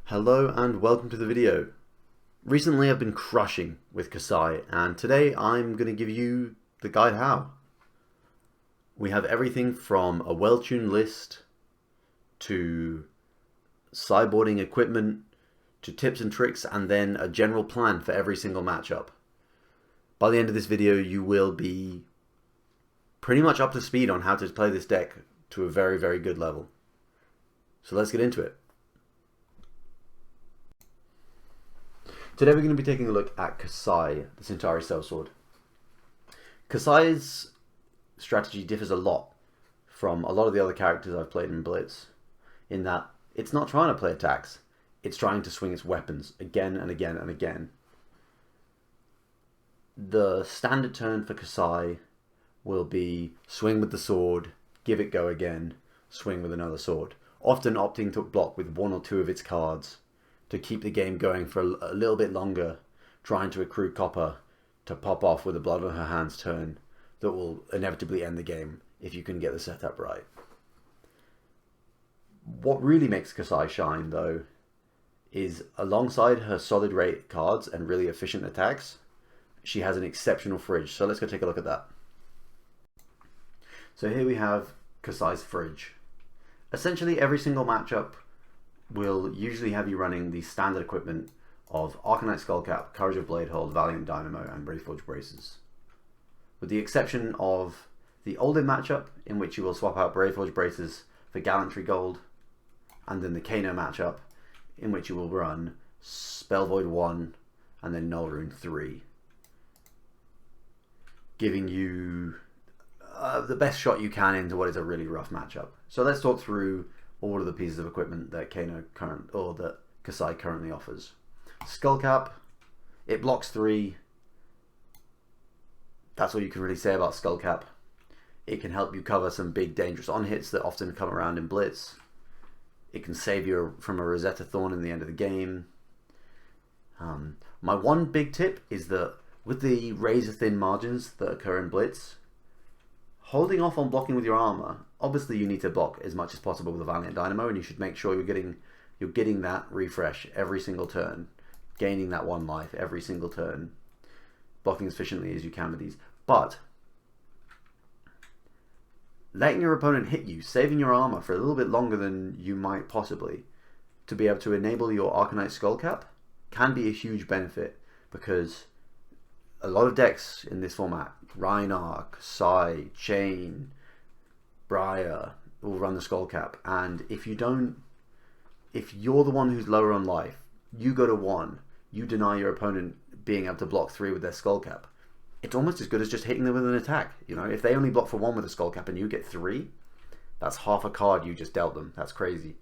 Hello and welcome to the video. Recently I've been crushing with Kassai and today I'm going to give you the guide how. We have everything from a well-tuned list to sideboarding equipment to tips and tricks and then a general plan for every single matchup. By the end of this video you will be pretty much up to speed on how to play this deck to a very, very good level. So let's get into it. Today we're going to be taking a look at Kassai, the Centauri Sellsword. Kassai's strategy differs a lot from a lot of the other characters I've played in Blitz, in that it's not trying to play attacks, it's trying to swing its weapons again and again and again. The standard turn for Kassai will be swing with the sword, give it go again, swing with another sword, often opting to block with one or two of its cards to keep the game going for a little bit longer, trying to accrue copper to pop off with a blood on her hands turn that will inevitably end the game if you can get the setup right. What really makes Kassai shine, though, is alongside her solid rate cards and really efficient attacks, she has an exceptional fridge. So let's go take a look at that. So here we have Kassai's fridge. Essentially every single matchup will usually have you running the standard equipment of Arcanite Skullcap, Courage of Bladehold, Valiant Dynamo, and Braveforge Braces. With the exception of the Oldhim matchup, in which you will swap out Braveforge Braces for Gallantry Gold, and then the Kano matchup, in which you will run Spell Void 1 and then Null Rune 3, giving you the best shot you can into what is a really rough matchup. So let's talk through all of the pieces of equipment that that Kassai currently offers. Skullcap, it blocks 3. That's all you can really say about Skullcap. It can help you cover some big dangerous on-hits that often come around in Blitz. It can save you from a Rosetta Thorn in the end of the game. My one big tip is that with the razor-thin margins that occur in Blitz, holding off on blocking with your armor, obviously you need to block as much as possible with a Valiant Dynamo, and you should make sure you're getting that refresh every single turn, gaining that 1 life every single turn, blocking as efficiently as you can with these. But letting your opponent hit you, saving your armor for a little bit longer than you might possibly, to be able to enable your Arcanite Skullcap, can be a huge benefit, because a lot of decks in this format, Rhinar, Kassai, Chain, Briar, will run the Skullcap, and if you're the one who's lower on life, you go to 1, you deny your opponent being able to block 3 with their Skullcap, it's almost as good as just hitting them with an attack. You know, if they only block for 1 with a Skullcap and you get 3, that's half a card you just dealt them. That's crazy.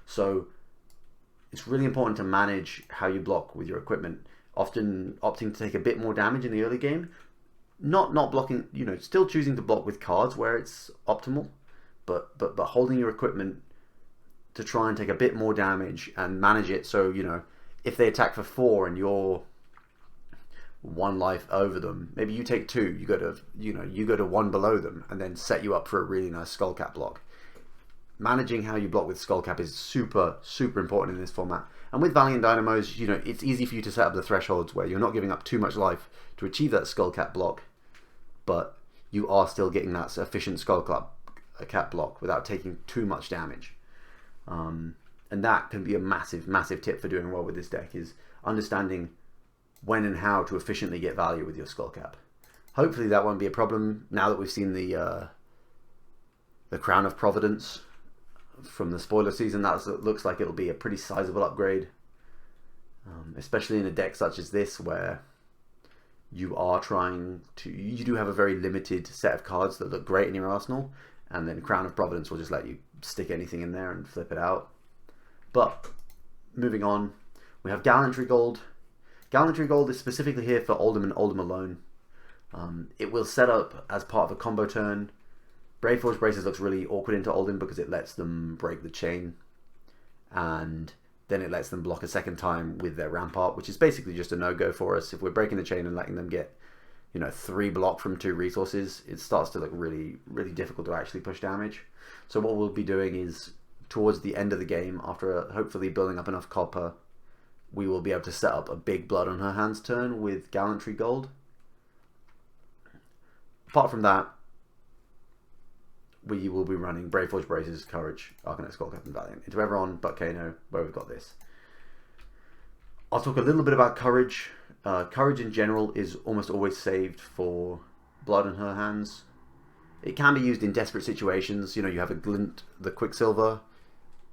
So it's really important to manage how you block with your equipment, often opting to take a bit more damage in the early game, not blocking, you know, still choosing to block with cards where it's optimal, but holding your equipment to try and take a bit more damage and manage it. So, you know, if they attack for 4 and you're 1 life over them, maybe you take 2, you go to 1 below them, and then set you up for a really nice Skullcap block. Managing how you block with Skullcap is super, super important in this format. And with Valiant Dynamos, you know, it's easy for you to set up the thresholds where you're not giving up too much life to achieve that Skullcap block, but you are still getting that efficient Skullcap block without taking too much damage. And that can be a massive, massive tip for doing well with this deck, is understanding when and how to efficiently get value with your Skullcap. Hopefully that won't be a problem now that we've seen the Crown of Providence from the spoiler season. That looks like it'll be a pretty sizable upgrade, especially in a deck such as this where you do have a very limited set of cards that look great in your arsenal, and then Crown of Providence will just let you stick anything in there and flip it out. But moving on, we have Gallantry Gold. Gallantry Gold is specifically here for Oldhim and Oldhim alone. It will set up as part of a combo turn. Braveforge Braces looks really awkward into Oldhim because it lets them break the chain, and then it lets them block a second time with their Rampart, which is basically just a no-go for us. If we're breaking the chain and letting them get, you know, 3 block from 2 resources, it starts to look really, really difficult to actually push damage. So what we'll be doing is towards the end of the game, after hopefully building up enough copper, we will be able to set up a big blood on her hands turn with Gallantry Gold. Apart from that, we will be running Brave Forge Braces, Courage, Arcanite Skullcap, and Valiant into Everon, but Kano, where we've got this. I'll talk a little bit about Courage. Courage in general is almost always saved for blood on her hands. It can be used in desperate situations. You know, you have a Glint, the Quicksilver,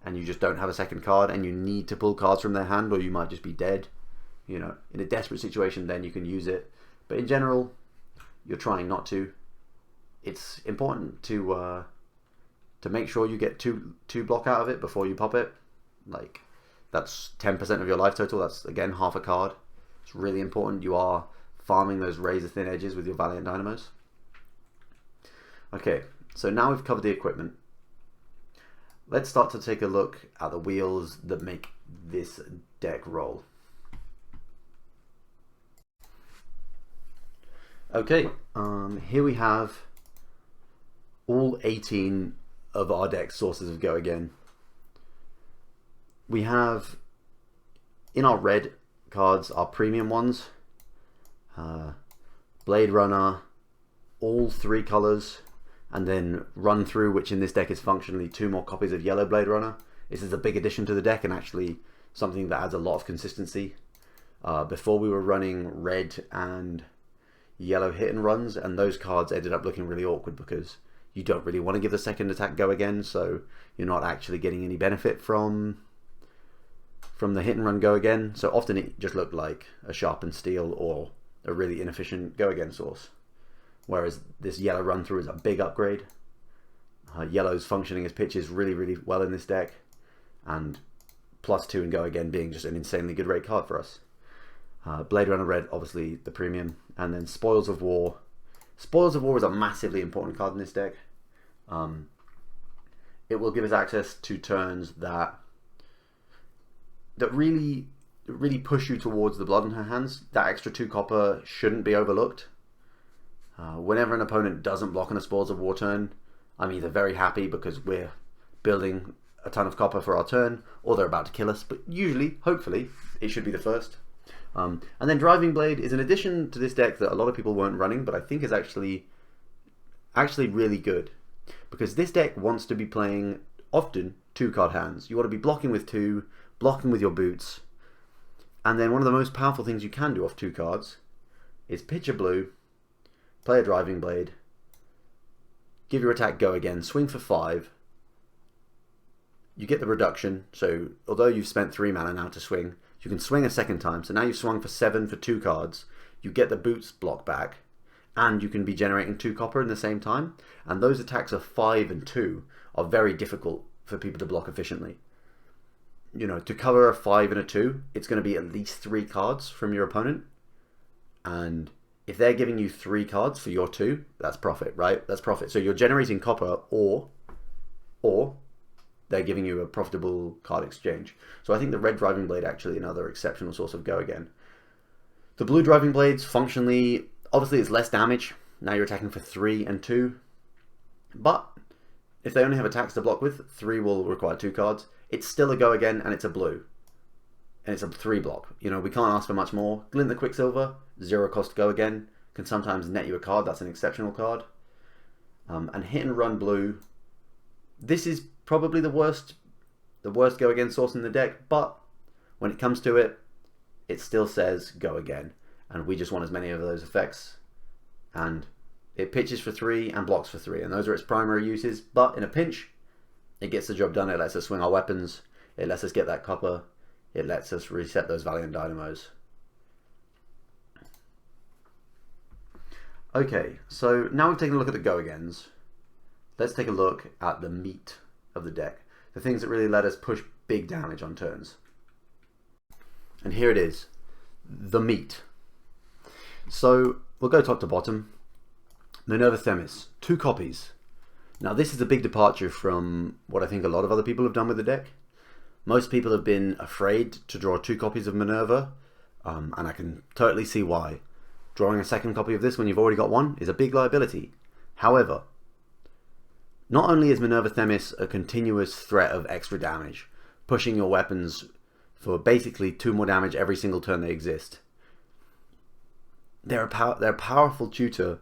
and you just don't have a second card, and you need to pull cards from their hand, or you might just be dead. You know, in a desperate situation, then you can use it. But in general, you're trying not to. It's important to make sure you get two block out of it before you pop it. Like, that's 10% of your life total. That's, again, half a card. It's really important you are farming those razor thin edges with your Valiant Dynamos. Okay, so now we've covered the equipment. Let's start to take a look at the wheels that make this deck roll. Okay, here we have all 18 of our deck's sources of Go Again. We have, in our red cards, our premium ones, Blade Runner, all 3 colors, and then Run Through, which in this deck is functionally 2 more copies of Yellow Blade Runner. This is a big addition to the deck and actually something that adds a lot of consistency. Before we were running red and yellow hit and runs, and those cards ended up looking really awkward because you don't really want to give the second attack Go Again, so you're not actually getting any benefit from the hit and run Go Again. So often it just looked like a Sharpened Steel or a really inefficient Go Again source. Whereas this yellow Run Through is a big upgrade. Yellow's functioning as pitches really, really well in this deck, and +2 and Go Again being just an insanely good rate card for us. Blade Runner Red, obviously the premium, and then Spoils of War. Spoils of War is a massively important card in this deck. It will give us access to turns that really push you towards the blood in her hands. That extra 2 copper shouldn't be overlooked. Whenever an opponent doesn't block on a Spoils of War turn, I'm either very happy because we're building a ton of copper for our turn, or they're about to kill us, but usually, hopefully, it should be the first. And then Driving Blade is an addition to this deck that a lot of people weren't running, but I think is actually really good. Because this deck wants to be playing, often, 2-card hands. You want to be blocking with 2, blocking with your boots. And then one of the most powerful things you can do off 2 cards is pitch a blue, play a Driving Blade, give your attack Go Again, swing for 5. You get the reduction, so although you've spent 3 mana now to swing, you can swing a second time. So now you've swung for 7 for 2 cards. You get the boots block back, and you can be generating 2 copper in the same time. And those attacks of 5 and 2 are very difficult for people to block efficiently. You know, to cover a 5 and a 2, it's going to be at least 3 cards from your opponent. And if they're giving you 3 cards for your 2, that's profit, right? That's profit. So you're generating copper, or they're giving you a profitable card exchange. So I think the red Driving Blade actually another exceptional source of Go Again. The blue Driving Blades, functionally, obviously it's less damage. Now you're attacking for 3 and 2. But if they only have attacks to block with, 3 will require 2 cards. It's still a Go Again, and it's a blue. And it's a 3 block. You know, we can't ask for much more. Glint the Quicksilver, 0 cost Go Again. Can sometimes net you a card. That's an exceptional card. And Hit and Run blue. This is probably the worst Go Again source in the deck, but when it comes to it, it still says Go Again, and we just want as many of those effects. And it pitches for 3 and blocks for 3, and those are its primary uses. But in a pinch, it gets the job done. It lets us swing our weapons. It lets us get that copper. It lets us reset those Valiant Dynamos. Okay, so now we've taken a look at the Go Agains. Let's take a look at the meat of the deck. The things that really let us push big damage on turns. And here it is. The meat. So we'll go top to bottom. Minerva Themis. 2 copies. Now this is a big departure from what I think a lot of other people have done with the deck. Most people have been afraid to draw 2 copies of Minerva. And I can totally see why. Drawing a second copy of this when you've already got one is a big liability. However, Not only is Minerva Themis a continuous threat of extra damage, pushing your weapons for basically 2 more damage every single turn they exist, they're a powerful tutor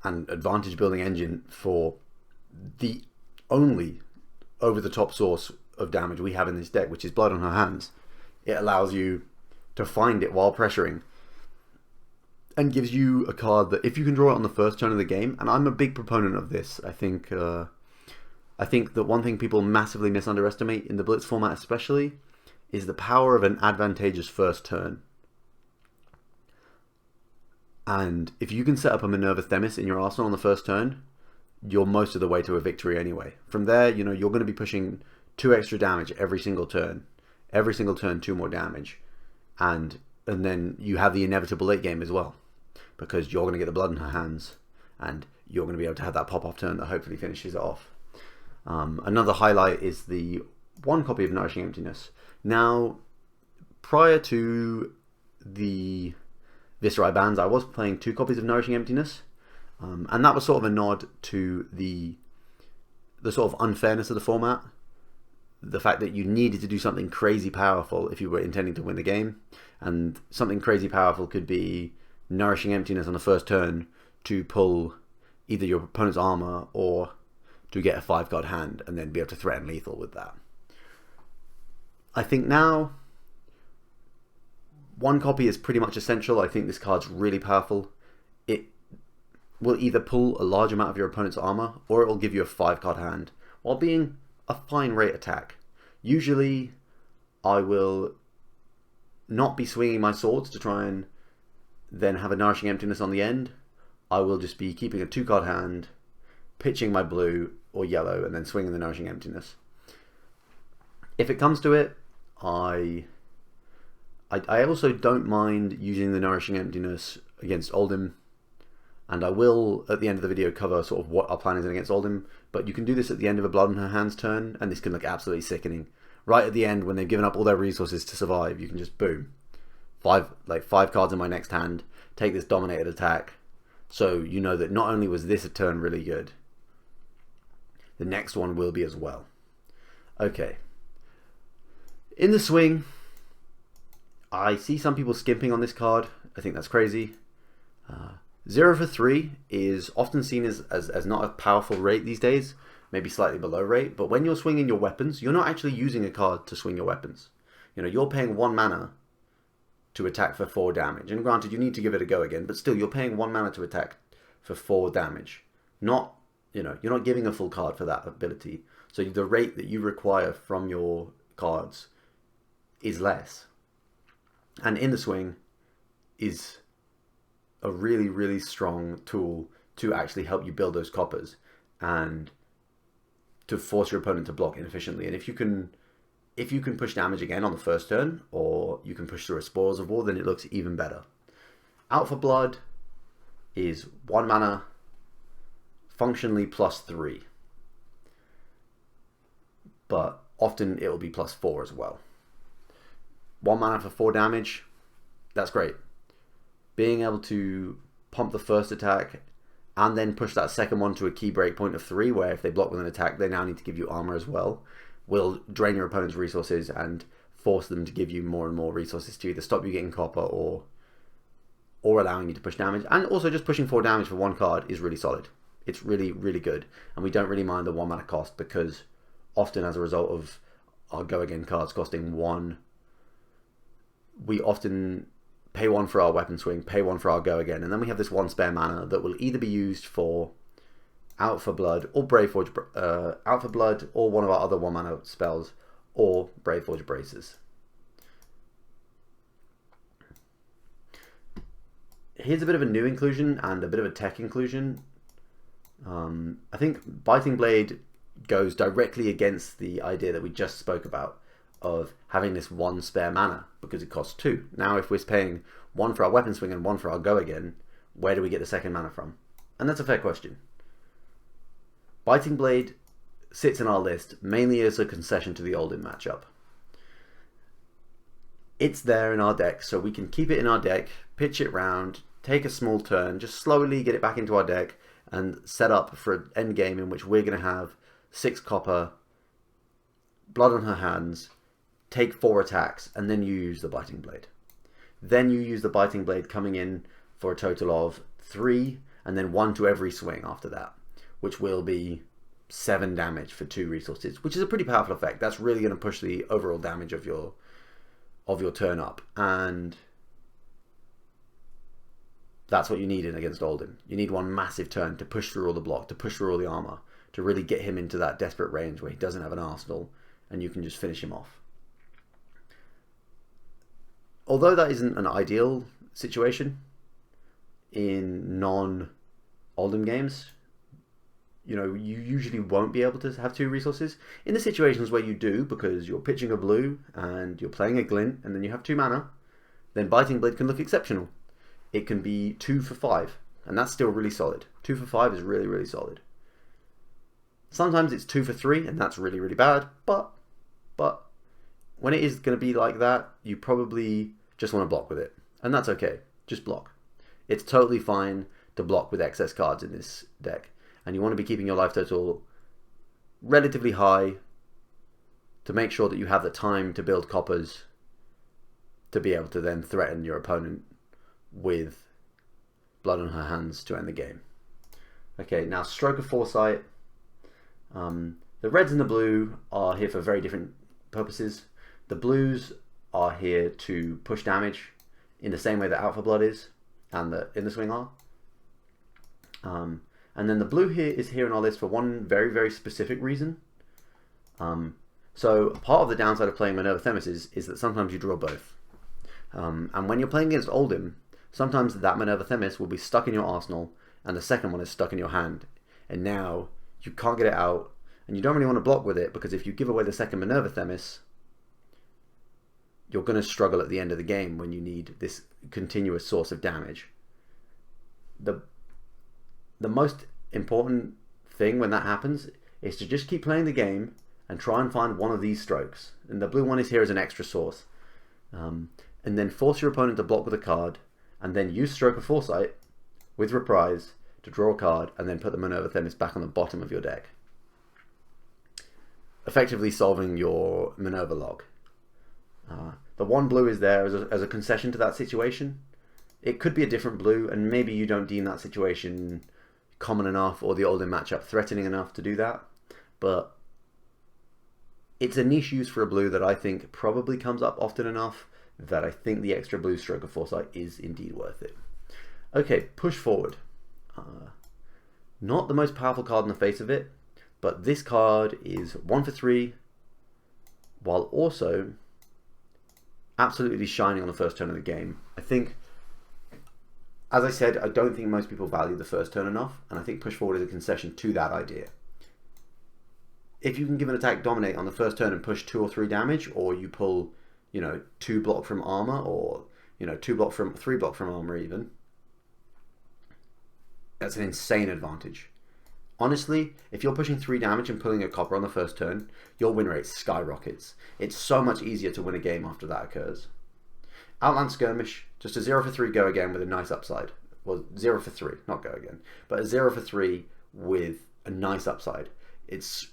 and advantage building engine for the only over-the-top source of damage we have in this deck, which is Blood on Her Hands. It allows you to find it while pressuring and gives you a card that if you can draw it on the first turn of the game, and I'm a big proponent of this, I think that one thing people massively misunderestimate in the Blitz format especially is the power of an advantageous first turn. And if you can set up a Minerva Themis in your arsenal on the first turn, you're most of the way to a victory anyway. From there, you know, you're going to be pushing 2 extra damage every single turn. Every single turn, 2 more damage. And then you have the inevitable late game as well, because you're going to get the Blood in Her Hands, and you're going to be able to have that pop-off turn that hopefully finishes it off. Another highlight is the 1 copy of Nourishing Emptiness. Now, prior to the Viserai bans, I was playing 2 copies of Nourishing Emptiness, and that was sort of a nod to the sort of unfairness of the format. The fact that you needed to do something crazy powerful if you were intending to win the game, and something crazy powerful could be Nourishing Emptiness on the first turn to pull either your opponent's armor or to get a 5-card hand and then be able to threaten lethal with that. I think now 1 copy is pretty much essential. I think this card's really powerful. It will either pull a large amount of your opponent's armor or it will give you a 5-card hand while being a fine rate attack. Usually I will not be swinging my swords to try and then have a Nourishing Emptiness on the end. I will just be keeping a 2-card hand, pitching my blue or yellow, and then swinging the Nourishing Emptiness. If it comes to it, I also don't mind using the Nourishing Emptiness against Oldhim, and I will at the end of the video cover sort of what our plan is against Oldhim, but you can do this at the end of a Blood in Her Hands turn, and this can look absolutely sickening. Right at the end, when they've given up all their resources to survive, you can just boom, 5 cards in my next hand, take this dominated attack, so you know that not only was this a turn really good, the next one will be as well. Okay. In the swing, I see some people skimping on this card. I think that's crazy. 0 for 3 is often seen as not a powerful rate these days, maybe slightly below rate, but when you're swinging your weapons, you're not actually using a card to swing your weapons. You know, you're paying 1 mana to attack for 4 damage, and granted you need to give it a go again, but still you're paying 1 mana to attack for 4 damage. Not, you know, you're not giving a full card for that ability, so the rate that you require from your cards is less. And in the swing is a really, really strong tool to actually help you build those coppers and to force your opponent to block inefficiently. And if you can push damage again on the first turn, or you can push through a Spoils of War, then it looks even better. Out for Blood is 1 mana, functionally +3. But often it will be +4 as well. 1 mana for 4 damage, that's great. Being able to pump the first attack and then push that second one to a key breakpoint of 3, where if they block with an attack, they now need to give you armor as well, will drain your opponent's resources and force them to give you more and more resources to either stop you getting copper or allowing you to push damage. And also just pushing 4 damage for 1 card is really solid. It's really, really good. And we don't really mind the 1 mana cost, because often as a result of our Go Again cards costing 1, we often pay 1 for our weapon swing, pay 1 for our Go Again, and then we have this 1 spare mana that will either be used for Out for Blood or Braveforge, Out for Blood or one of our other 1 mana spells, or Braveforge Braces. Here's a bit of a new inclusion and a bit of a tech inclusion. I think Biting Blade goes directly against the idea that we just spoke about of having this 1 spare mana, because it costs 2. Now if we're paying 1 for our weapon swing and 1 for our Go Again, where do we get the second mana from? And that's a fair question. Biting Blade sits in our list mainly as a concession to the Oldhim matchup. It's there in our deck, so we can keep it in our deck, pitch it round, take a small turn, just slowly get it back into our deck, and set up for an end game in which we're going to have 6 copper, blood on her hands, take 4 attacks, and then you use the Biting Blade. Then you use the Biting Blade coming in for a total of 3, and then 1 to every swing after that, which will be 7 damage for 2 resources, which is a pretty powerful effect. That's really going to push the overall damage of your turn up, and that's what you need in against Oldhim. You need one massive turn to push through all the block, to push through all the armor, to really get him into that desperate range where he doesn't have an arsenal, and you can just finish him off. Although that isn't an ideal situation in non-Oldhim games, you know, you usually won't be able to have 2 resources. In the situations where you do, because you're pitching a blue and you're playing a glint and then you have 2 mana, then Biting Blade can look exceptional. It can be 2 for 5, and that's still really solid. 2 for 5 is really, really solid. Sometimes it's 2 for 3, and that's really, really bad, but when it is going to be like that, you probably just want to block with it, and that's okay. Just block. It's totally fine to block with excess cards in this deck, and you want to be keeping your life total relatively high to make sure that you have the time to build coppers to be able to then threaten your opponent with blood on her hands to end the game. Okay, now Stroke of Foresight. The reds and the blue are here for very different purposes. The blues are here to push damage in the same way that Out for Blood is and the In the Swing are. And then the blue here is here on our list for one very, very specific reason. So part of the downside of playing Minerva Themis is that sometimes you draw both. And when you're playing against Oldhim, sometimes that Minerva Themis will be stuck in your arsenal and the second one is stuck in your hand. And now you can't get it out, and you don't really want to block with it, because if you give away the second Minerva Themis, you're going to struggle at the end of the game when you need this continuous source of damage. The most important thing when that happens is to just keep playing the game and try and find one of these strokes. And the blue one is here as an extra source. And then force your opponent to block with a card, and then use Stroke of Foresight with Reprise to draw a card, and then put the Minerva Themis back on the bottom of your deck, effectively solving your Minerva log. The one blue is there as a concession to that situation. It could be a different blue, and maybe you don't deem that situation common enough or the Oldhim matchup threatening enough to do that, but it's a niche use for a blue that I think probably comes up often enough that I think the extra blue Stroke of Foresight is indeed worth it. Okay, Push Forward. Not the most powerful card on the face of it, but this card is 1 for 3, while also absolutely shining on the first turn of the game. I think, as I said, I don't think most people value the first turn enough, and I think Push Forward is a concession to that idea. If you can give an attack Dominate on the first turn and push 2 or 3 damage, or you pull, 2 block from armor, or 3 block from armor even, that's an insane advantage. Honestly, if you're pushing 3 damage and pulling a copper on the first turn, your win rate skyrockets. It's so much easier to win a game after that occurs. Outland Skirmish, just a 0 for 3 go again with a nice upside. Well, 0 for 3, not go again, but a 0 for 3 with a nice upside. It's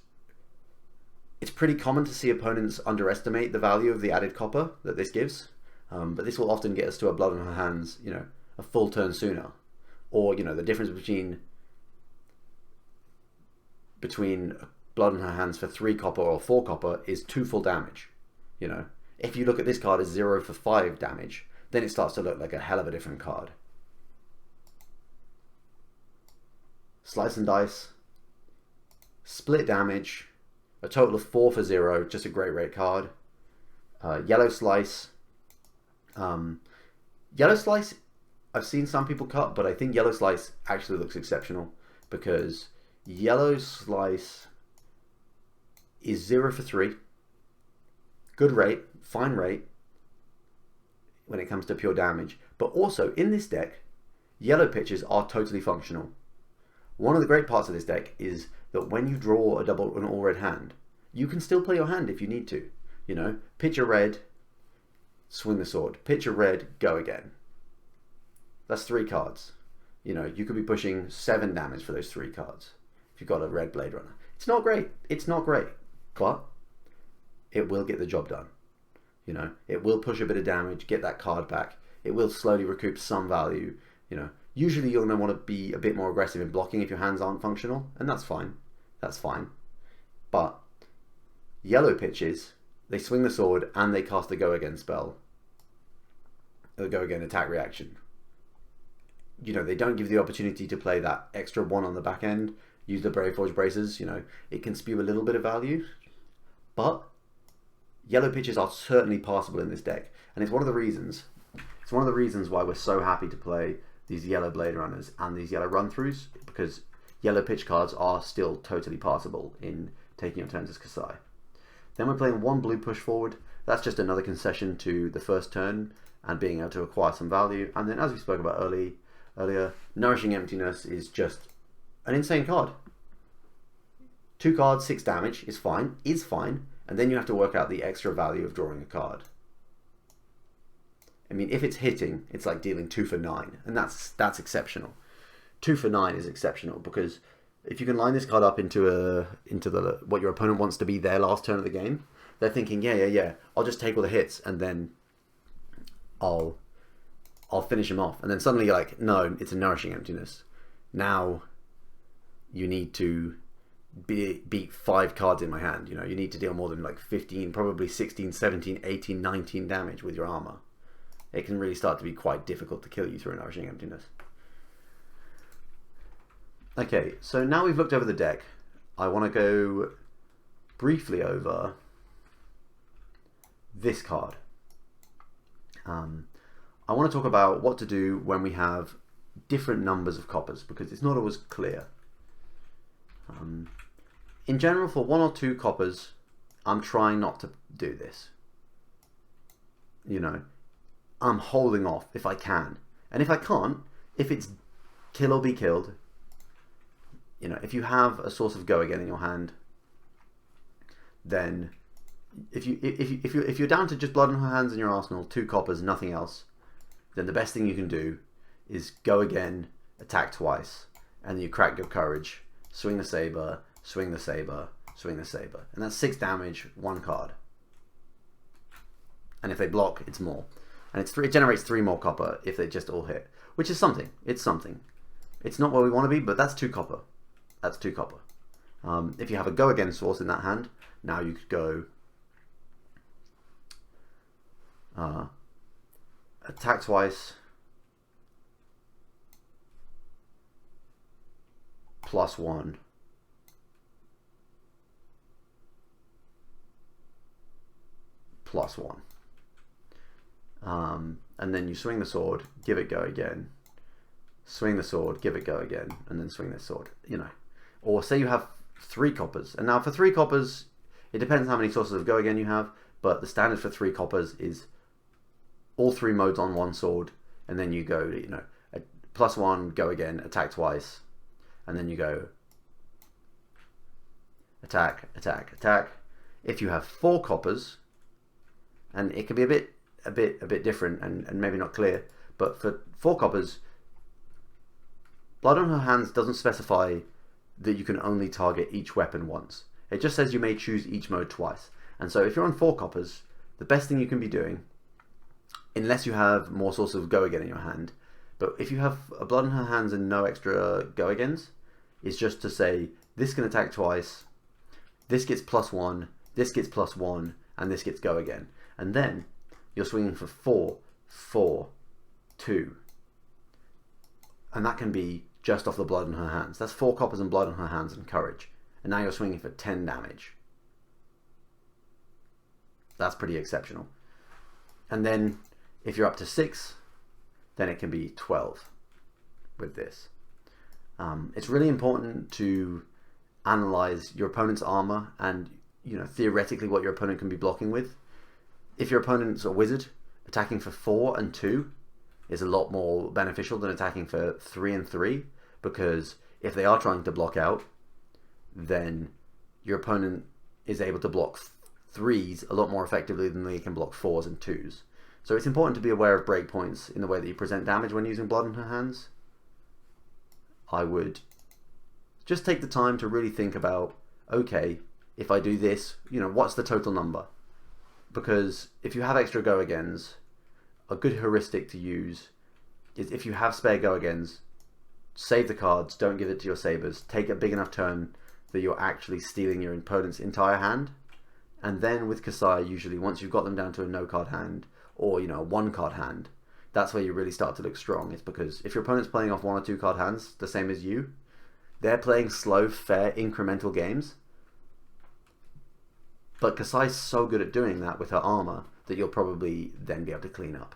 pretty common to see opponents underestimate the value of the added copper that this gives, but this will often get us to a blood on our hands, a full turn sooner. Or, the difference between blood on her hands for 3 copper or 4 copper is 2 full damage. If you look at this card as 0 for 5 damage, then it starts to look like a hell of a different card. Slice and Dice, split damage, a total of 4 for 0, just a great rate card. Yellow Slice. Yellow Slice, I've seen some people cut, but I think Yellow Slice actually looks exceptional, because Yellow Slice is 0 for 3. Good rate, fine rate when it comes to pure damage. But also, in this deck, yellow pitches are totally functional. One of the great parts of this deck is that when you draw an all red hand, you can still play your hand if you need to. Pitch a red, swing the sword. Pitch a red, go again. That's 3 cards. You know, you could be pushing 7 damage for those 3 cards if you've got a red Blade Runner. It's not great. It's not great, but it will get the job done. You know, it will push a bit of damage, get that card back. It will slowly recoup some value. You know, usually you're going to want to be a bit more aggressive in blocking if your hands aren't functional, and that's fine. That's fine. But yellow pitches, they swing the sword and they cast the Go Again spell. The Go Again attack reaction. You know, they don't give the opportunity to play that extra 1 on the back end, use the Brave Forge Braces. You know, it can spew a little bit of value, but yellow pitches are certainly passable in this deck, and it's one of the reasons why we're so happy to play these yellow Blade Runners and these yellow run-throughs, because yellow pitch cards are still totally passable in taking your turns as Kassai. Then we're playing 1 blue push forward. That's just another concession to the first turn and being able to acquire some value. And then, as we spoke about earlier, Nourishing Emptiness is just an insane card. 2 cards, 6 damage is fine, and then you have to work out the extra value of drawing a card. I mean, if it's hitting, it's like dealing 2 for 9, and that's exceptional. 2 for 9 is exceptional, because if you can line this card up into what your opponent wants to be their last turn of the game, they're thinking, yeah, I'll just take all the hits and then I'll finish him off. And then suddenly you're like, no, it's a Nourishing Emptiness. Now you need to beat 5 cards in my hand. You know, you need to deal more than like 15, probably 16, 17, 18, 19 damage with your armor. It can really start to be quite difficult to kill you through a Nourishing Emptiness. Okay, so now we've looked over the deck, I want to go briefly over this card. I want to talk about what to do when we have different numbers of coppers, because it's not always clear. In general, for 1 or 2 coppers, I'm trying not to do this. You know, I'm holding off if I can. And if I can't, if it's kill or be killed, you know, if you have a source of Go Again in your hand, then if you're down to just Blood on Her Hands in your arsenal, 2 coppers, nothing else, then the best thing you can do is Go Again, attack twice, and you crack your courage, swing the saber, swing the saber, swing the saber, and that's 6 damage, 1 card. And if they block, it's more, and it generates 3 more copper if they just all hit, which is something. It's something. It's not where we want to be, but that's 2 copper. That's 2 copper. If you have a Go Again source in that hand, now you could go attack twice, +1, +1. And then you swing the sword, give it Go Again, swing the sword, give it Go Again, and then swing this sword, you know. Or say you have 3 coppers, and now for 3 coppers, it depends how many sources of Go Again you have, but the standard for 3 coppers is all 3 modes on 1 sword, and then you go, you know, +1, Go Again, attack twice, and then you go attack, attack, attack. If you have 4 coppers, and it can be a bit different and maybe not clear, but for 4 coppers, Blood on Her Hands doesn't specify that you can only target each weapon once. It just says you may choose each mode twice. And so if you're on 4 coppers, the best thing you can be doing, unless you have more sources of Go Again in your hand, but if you have a Blood on Her Hands and no extra Go Agains, is just to say, this can attack twice, this gets +1, this gets +1, and this gets Go Again. And then you're swinging for 4, 4, 2. And that can be just off the Blood on Her Hands. That's 4 coppers and Blood on Her Hands and courage. And now you're swinging for 10 damage. That's pretty exceptional. And then if you're up to 6, then it can be 12 with this. It's really important to analyze your opponent's armor and, you know, theoretically what your opponent can be blocking with. If your opponent's a wizard, attacking for 4 and 2 is a lot more beneficial than attacking for 3 and 3, because if they are trying to block out, then your opponent is able to block 3s a lot more effectively than they can block 4s and 2s. So it's important to be aware of breakpoints in the way that you present damage when using Blood on Her Hands. I would just take the time to really think about, okay, if I do this, you know, what's the total number? Because if you have extra go-agains, a good heuristic to use is if you have spare go-agains, save the cards, don't give it to your sabers, take a big enough turn that you're actually stealing your opponent's entire hand. And then with Kassai, usually once you've got them down to a no-card hand, or, you know, a one-card hand, that's where you really start to look strong. It's because if your opponent's playing off 1 or 2 card hands, the same as you, they're playing slow, fair, incremental games. But Kassai's so good at doing that with her armor that you'll probably then be able to clean up.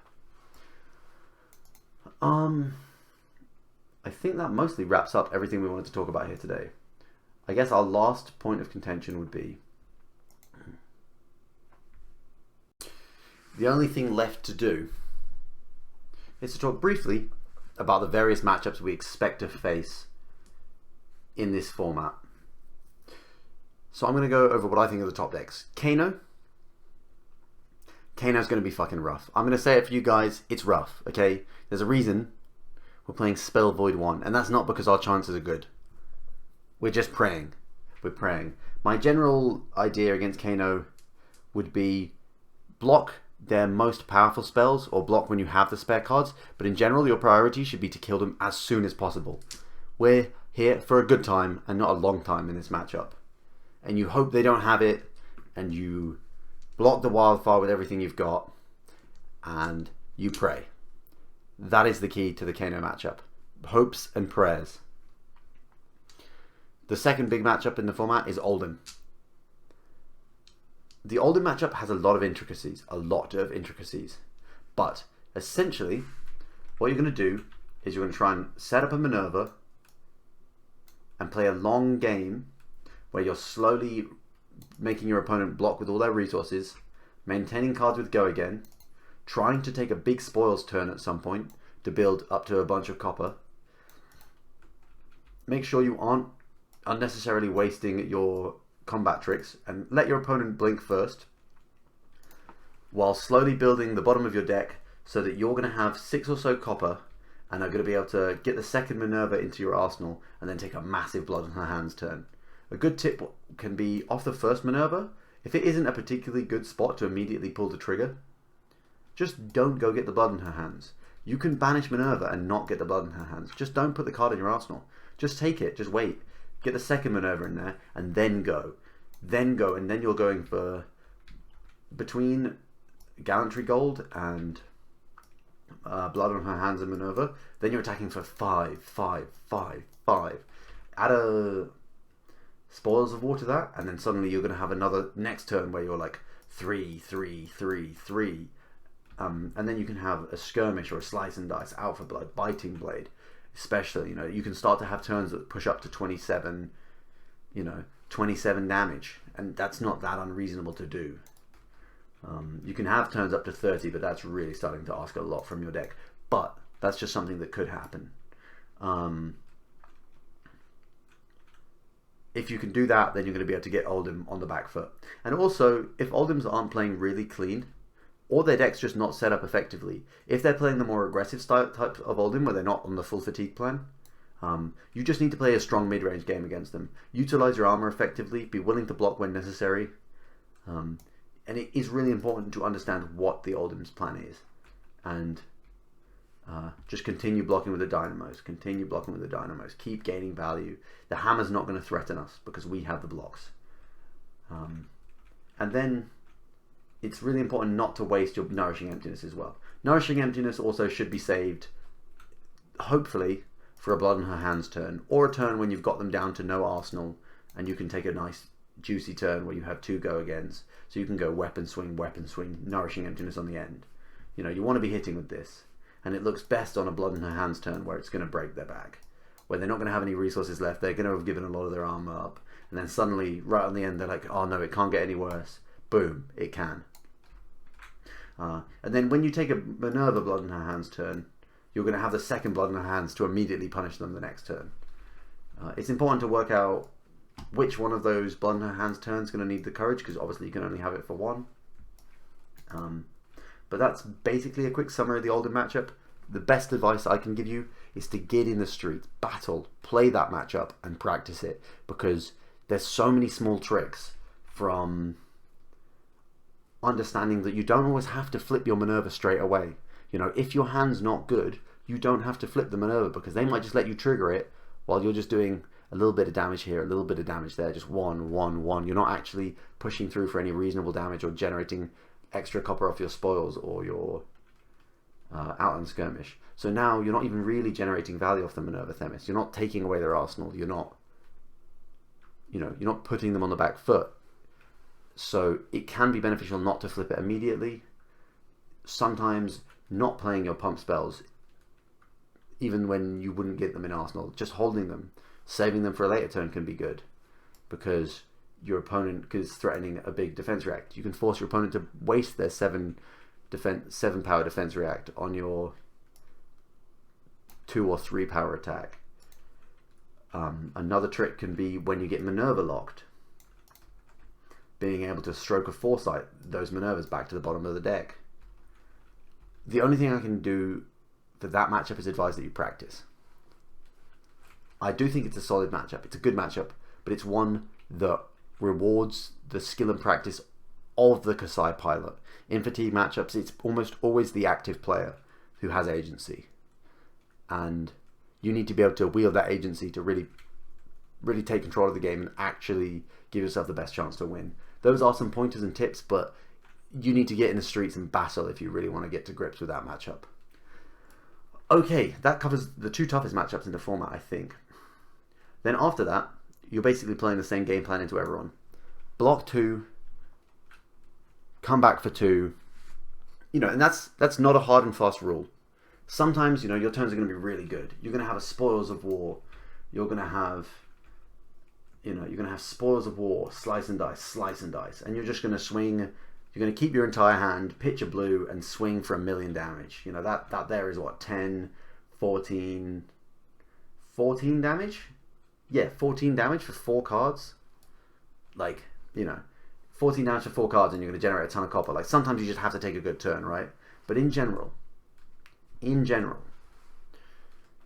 I think that mostly wraps up everything we wanted to talk about here today. I guess our last point of contention would be the only thing left to do is to talk briefly about the various matchups we expect to face in this format. So I'm going to go over what I think of the top decks. Kano's going to be fucking rough. I'm going to say it for you guys, it's rough, okay? There's a reason we're playing Spell Void 1, and that's not because our chances are good. We're just praying. We're praying. My general idea against Kano would be block their most powerful spells, or block when you have the spare cards, but in general your priority should be to kill them as soon as possible. We're here for a good time and not a long time in this matchup. And you hope they don't have it, and you block the wildfire with everything you've got, and you pray. That is the key to the Kano matchup. Hopes and prayers. The second big matchup in the format is Oldhim. The Oldhim matchup has a lot of intricacies. But essentially, what you're going to do is you're going to try and set up a Minerva and play a long game where you're slowly making your opponent block with all their resources, maintaining cards with go again, trying to take a big spoils turn at some point to build up to a bunch of copper. Make sure you aren't unnecessarily wasting your combat tricks and let your opponent blink first, while slowly building the bottom of your deck so that you're going to have 6 or so copper and are going to be able to get the second Minerva into your arsenal and then take a massive Blood on Her Hands turn. A good tip can be off the first Minerva. If it isn't a particularly good spot to immediately pull the trigger, just don't go get the Blood in Her Hands. You can banish Minerva and not get the Blood in Her Hands. Just don't put the card in your arsenal. Just take it. Just wait. Get the second Minerva in there and then go. Then go, and then you're going for between Gallantry Gold and Blood on Her Hands and Minerva. Then you're attacking for 5, 5, 5, 5. Add a Spoils of War to that, and then suddenly you're going to have another next turn where you're like 3, 3, 3, 3. And then you can have a Skirmish or a Slice and Dice, Alpha Blood, Biting Blade. Especially, you know, you can start to have turns that push up to 27, 27 damage, and that's not that unreasonable to do. You can have turns up to 30, but that's really starting to ask a lot from your deck. But that's just something that could happen. If you can do that, then you're going to be able to get Oldhim on the back foot. And also, if Oldhims aren't playing really clean, or their deck's just not set up effectively, if they're playing the more aggressive type of Oldhim, where they're not on the full fatigue plan, you just need to play a strong mid-range game against them. Utilize your armor effectively, be willing to block when necessary, and it is really important to understand what the Oldhim's plan is. And just continue blocking with the Dynamos, continue blocking with the Dynamos, keep gaining value. The Hammer's not going to threaten us because we have the blocks. And then it's really important not to waste your Nourishing Emptiness as well. Nourishing Emptiness also should be saved, hopefully, for a Blood on Her Hands turn, or a turn when you've got them down to no arsenal, and you can take a nice juicy turn where you have 2 go-agains, so you can go weapon swing, Nourishing Emptiness on the end. You know, you want to be hitting with this, and it looks best on a Blood on Her Hands turn where it's going to break their back, where they're not going to have any resources left, they're going to have given a lot of their armor up, and then suddenly, right on the end, they're like, oh no, it can't get any worse. Boom, it can. And then when you take a Minerva Blood in Her Hands turn, you're going to have the second Blood in Her Hands to immediately punish them the next turn. It's important to work out which one of those Blood in Her Hands turns is going to need the courage, because obviously you can only have it for one. But that's basically a quick summary of the Oldhim matchup. the best advice I can give you is to get in the street, battle, play that matchup, and practice it, because there's so many small tricks, from understanding that you don't always have to flip your maneuver straight away. You know, if your hand's not good, you don't have to flip the maneuver, because they might just let you trigger it while you're just doing a little bit of damage here, a little bit of damage there, just one. You're not actually pushing through for any reasonable damage or generating extra copper off your spoils or your outland skirmish. So now you're not even really generating value off the Minerva Themis. You're not taking away their arsenal. You're not, you're not putting them on the back foot. So it can be beneficial not to flip it immediately. Sometimes not playing your pump spells, even when you wouldn't get them in arsenal, just holding them, saving them for a later turn can be good, because your opponent is threatening a big defense react. You can force your opponent to waste their 7 power defense react on your 2 or 3 power attack. Another trick can be when you get Minerva locked, being able to stroke of Foresight those Minervas back to the bottom of the deck. The only thing I can do for that matchup is advise that you practice. I do think it's a solid matchup. It's a good matchup, but it's one that rewards the skill and practice of the Kassai pilot. In fatigue matchups, it's almost always the active player who has agency, and you need to be able to wield that agency to really take control of the game and actually give yourself the best chance to win. Those are some pointers and tips, but you need to get in the streets and battle if you really want to get to grips with that matchup. Okay, that covers the 2 toughest matchups in the format, I think. Then after that, you're basically playing the same game plan into everyone. Block 2, come back for 2, and that's not a hard and fast rule. Sometimes, your turns are going to be really good. You're going to have a Spoils of War. You're going to have, Spoils of War, slice and dice, and you're just going to swing. You're going to keep your entire hand, pitch a blue, and swing for 1,000,000 damage. That there is what, 10, 14 damage? Yeah, 14 damage for 4 cards. 14 damage for 4 cards, and you're going to generate a ton of copper. Like, sometimes you just have to take a good turn, right? But in general,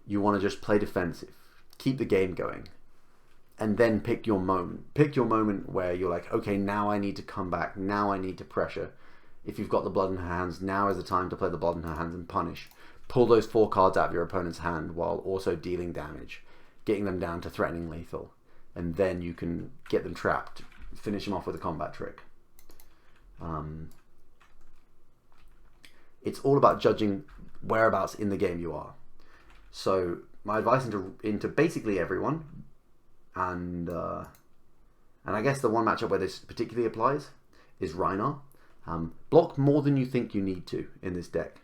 you want to just play defensive, keep the game going, and then pick your moment. Pick your moment where you're like, okay, now I need to come back. Now I need to pressure. If you've got the blood in her hands, now is the time to play the blood in her hands and punish. Pull those 4 cards out of your opponent's hand while also dealing damage, getting them down to threatening lethal, and then you can get them trapped, finish them off with a combat trick. It's all about judging whereabouts in the game you are. So my advice into basically everyone, and I guess the one matchup where this particularly applies is Rhinar. Block more than you think you need to in this deck.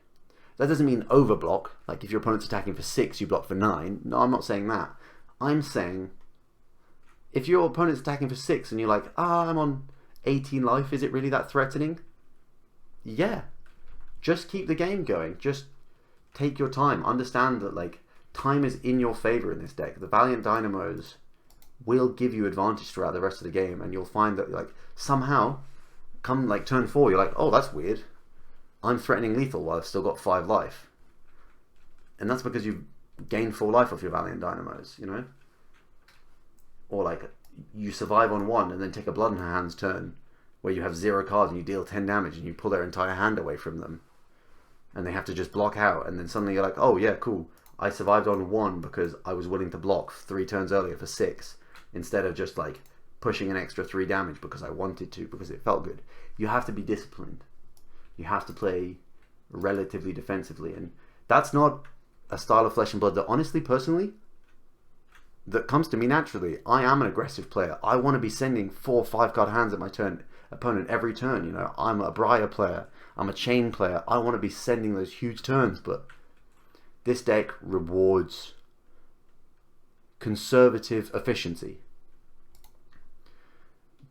That doesn't mean overblock, like if your opponent's attacking for 6, you block for 9. No, I'm not saying that. I'm saying if your opponent's attacking for 6 and you're like, I'm on 18 life, is it really that threatening? Yeah. Just keep the game going. Just take your time. Understand that time is in your favor in this deck. The Valiant Dynamos will give you advantage throughout the rest of the game, and you'll find that somehow come turn 4, you're like, oh, that's weird. I'm threatening lethal while I've still got 5 life. And that's because you've gained 4 life off your Valiant Dynamos, Or you survive on 1 and then take a blood in her hands turn where you have 0 cards and you deal 10 damage and you pull their entire hand away from them. And they have to just block out, and then suddenly you're like, oh yeah, cool. I survived on 1 because I was willing to block 3 turns earlier for 6 instead of just pushing an extra 3 damage because I wanted to, because it felt good. You have to be disciplined. You have to play relatively defensively, and that's not a style of Flesh and Blood that honestly, personally, that comes to me naturally. I am an aggressive player. I want to be sending 4 5-card hands at my opponent every turn. I'm a Briar player. I'm a Chain player. I want to be sending those huge turns, but this deck rewards conservative efficiency.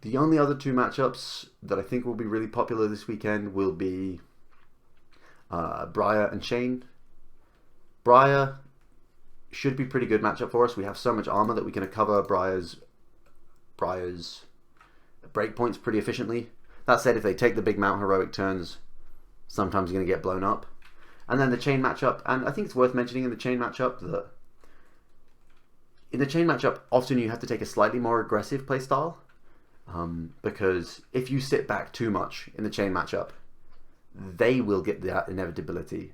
The only other 2 matchups that I think will be really popular this weekend will be Briar and Chain. Briar should be pretty good matchup for us. We have so much armor that we can cover Briar's breakpoints pretty efficiently. That said, if they take the big Mount heroic turns, sometimes you're going to get blown up. And then the chain matchup, and I think it's worth mentioning in the chain matchup that in the chain matchup, often you have to take a slightly more aggressive playstyle, because if you sit back too much in the chain matchup, they will get that inevitability.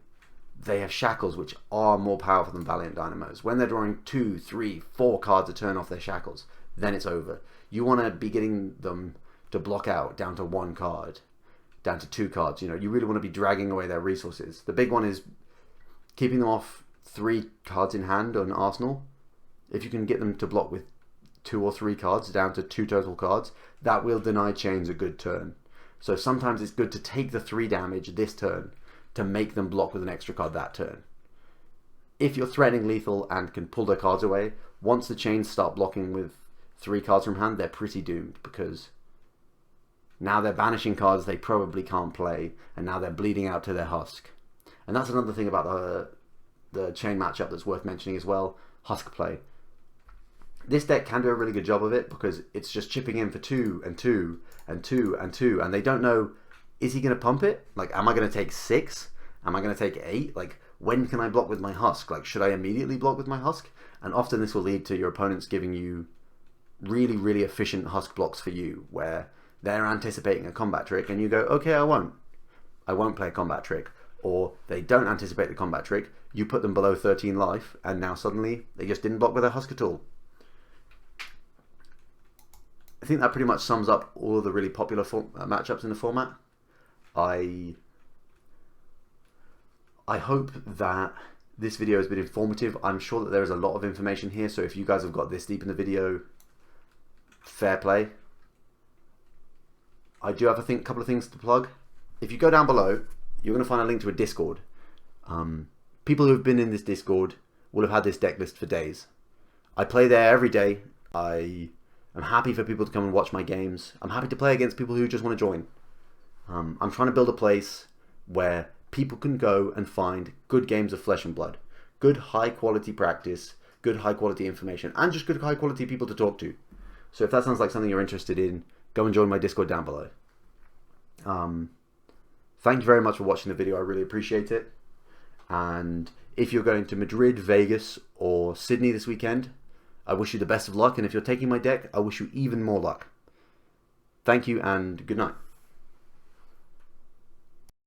They have shackles which are more powerful than Valiant Dynamos. When they're drawing 2, 3, 4 cards to turn off their shackles, then it's over. You want to be getting them to block out down to 1 card, down to 2 cards. You know, you really want to be dragging away their resources. The big one is keeping them off 3 cards in hand on Arsenal. If you can get them to block with 2 or 3 cards down to 2 total cards, that will deny chains a good turn. So sometimes it's good to take the 3 damage this turn to make them block with an extra card that turn. If you're threatening lethal and can pull their cards away, once the chains start blocking with 3 cards from hand, they're pretty doomed, because now they're banishing cards they probably can't play, and now they're bleeding out to their husk. And that's another thing about the chain matchup that's worth mentioning as well, husk play. This deck can do a really good job of it, because it's just chipping in for 2 and 2 and 2 and 2, and they don't know, is he going to pump it? Like, am I going to take 6? Am I going to take 8? Like, when can I block with my husk? Like, should I immediately block with my husk? And often this will lead to your opponents giving you really, really efficient husk blocks for you, where they're anticipating a combat trick and you go, okay, I won't play a combat trick. Or they don't anticipate the combat trick, you put them below 13 life, and now suddenly they just didn't block with their husk at all. I think that pretty much sums up all of the really popular matchups in the format. I hope that this video has been informative. I'm sure that there is a lot of information here, so if you guys have got this deep in the video, fair play. I do have a couple of things to plug. If you go down below, you're going to find a link to a Discord. People who have been in this Discord will have had this deck list for days. I play there every day. I am happy for people to come and watch my games. I'm happy to play against people who just want to join. I'm trying to build a place where people can go and find good games of flesh and blood, good high quality practice, good high quality information, and just good high quality people to talk to. So if that sounds like something you're interested in, go and join my Discord down below. Thank you very much for watching the video. I really appreciate it. And if you're going to Madrid, Vegas, or Sydney this weekend, I wish you the best of luck. And if you're taking my deck, I wish you even more luck. Thank you and good night.